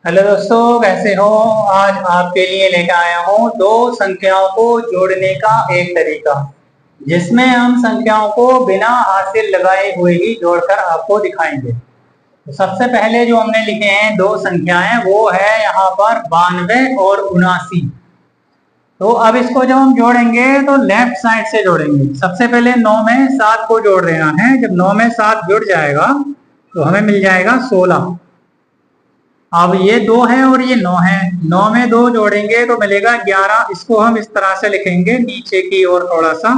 Hello दोस्तों, कैसे हो। आज आपके लिए लेकर आया हूँ दो संख्याओं को जोड़ने का एक तरीका, जिसमें हम संख्याओं को बिना हासिल लगाए हुए ही जोड़कर आपको दिखाएंगे। तो सबसे पहले जो हमने लिखे हैं दो संख्याएं, वो है यहाँ पर 92 और 79। तो अब इसको जब हम जोड़ेंगे तो लेफ्ट साइड से जोड़ेंगे। सबसे पहले 9 में 7 को जोड़ देना है। जब 9 में 7 जुड़ जाएगा तो हमें मिल जाएगा 16। अब ये 2 है और ये 9 है, 9 में 2 जोड़ेंगे तो मिलेगा 11। इसको हम इस तरह से लिखेंगे नीचे की ओर थोड़ा सा।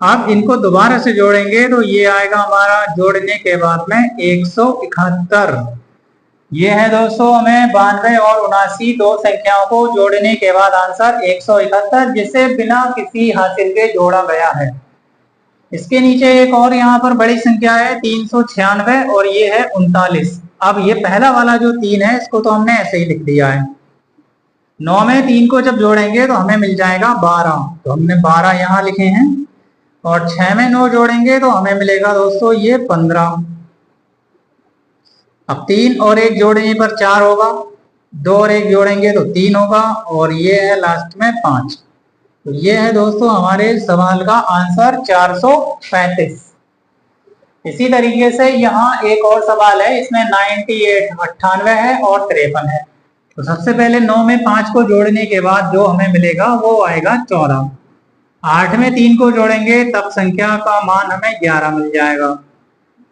अब इनको दोबारा से जोड़ेंगे तो ये आएगा हमारा जोड़ने के बाद में 171। ये है दोस्तों हमें 92 और 79 दो संख्याओं को जोड़ने के बाद आंसर 171, जिसे बिना किसी हासिल के जोड़ा गया है। इसके नीचे एक और यहाँ पर बड़ी संख्या है 396 और ये है 39। अब ये पहला वाला जो 3 है इसको तो हमने ऐसे ही लिख दिया है। 9 में 3 को जब जोड़ेंगे तो हमें मिल जाएगा 12, तो हमने 12 यहाँ लिखे हैं। और 6 में 9 जोड़ेंगे तो हमें मिलेगा दोस्तों ये 15। अब 3 और 1 जोड़ने पर 4 होगा, 2 और 1 जोड़ेंगे तो 3 होगा, और ये है लास्ट में 5। तो ये है दोस्तों हमारे सवाल का आंसर 435। इसी तरीके से यहाँ एक और सवाल है, इसमें 98 है और 53 है। तो सबसे पहले 9 में 5 को जोड़ने के बाद जो हमें मिलेगा वो आएगा 14। 8 में 3 को जोड़ेंगे तब संख्या का मान हमें 11 मिल जाएगा।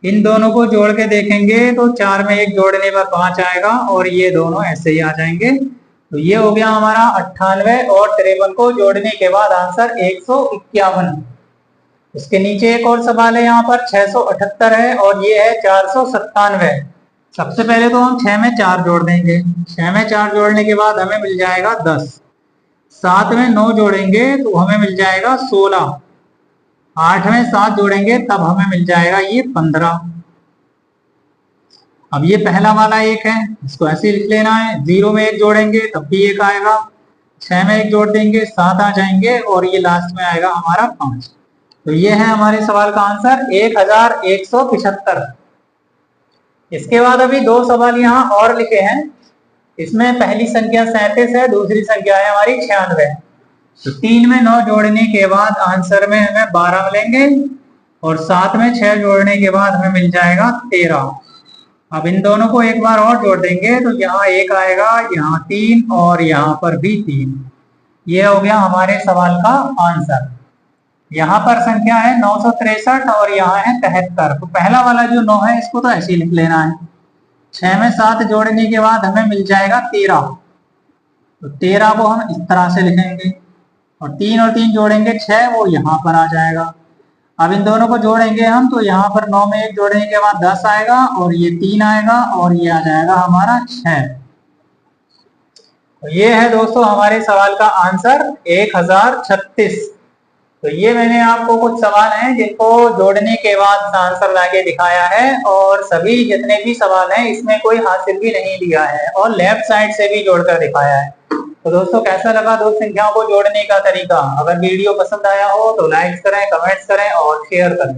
इन दोनों को जोड़ के देखेंगे तो 4 में 1 जोड़ने पर 5 आएगा और ये दोनों ऐसे ही आ जाएंगे। तो ये हो गया हमारा 98 और 53 को जोड़ने के बाद आंसर 151। इसके नीचे एक और सवाल है, यहाँ पर 678 है और ये है 497। सबसे पहले तो हम 6 में 4 जोड़ देंगे। 6 में 4 जोड़ने के बाद हमें मिल जाएगा 10। 7 में 9 जोड़ेंगे तो हमें मिल जाएगा 16। 8 में 7 जोड़ेंगे तब हमें मिल जाएगा ये 15। अब ये पहला वाला 1 है, इसको ऐसे ही लिख लेना है। 0 में 1 जोड़ेंगे तब भी 1 आएगा। 6 में 1 जोड़ देंगे 7 आ जाएंगे और ये लास्ट में आएगा हमारा 5। तो ये है हमारे सवाल का आंसर 1175। इसके बाद अभी दो सवाल यहाँ और लिखे हैं। इसमें पहली संख्या 37 है, दूसरी संख्या है हमारी 96। तो 3 में 9 जोड़ने के बाद आंसर में हमें 12 मिलेंगे और 7 में 6 जोड़ने के बाद हमें मिल जाएगा 13। अब इन दोनों को एक बार और जोड़ देंगे तो यहाँ 1 आएगा, यहाँ 3 और यहाँ पर भी 3। ये हो गया हमारे सवाल का आंसर। यहाँ पर संख्या है 963 और यहाँ है 73। तो पहला वाला जो 9 है इसको तो ऐसे ही लिख लेना है। 6 में 7 जोड़ने के बाद हमें मिल जाएगा 13। तो 13 को हम इस तरह से लिखेंगे और 3 और 3 जोड़ेंगे 6, वो यहाँ पर आ जाएगा। अब इन दोनों को जोड़ेंगे हम तो यहाँ पर 9 में 1 जोड़ने के बाद 10 आएगा और ये 3 आएगा और ये आ जाएगा हमारा 6। तो ये है दोस्तों हमारे सवाल का आंसर 1036। तो ये मैंने आपको कुछ सवाल हैं जिनको जोड़ने के बाद आंसर लाके दिखाया है, और सभी जितने भी सवाल हैं इसमें कोई हासिल भी नहीं दिया है और लेफ्ट साइड से भी जोड़कर दिखाया है। तो दोस्तों कैसा लगा दो संख्याओं को जोड़ने का तरीका? अगर वीडियो पसंद आया हो तो लाइक करें, कमेंट्स करें और शेयर करें।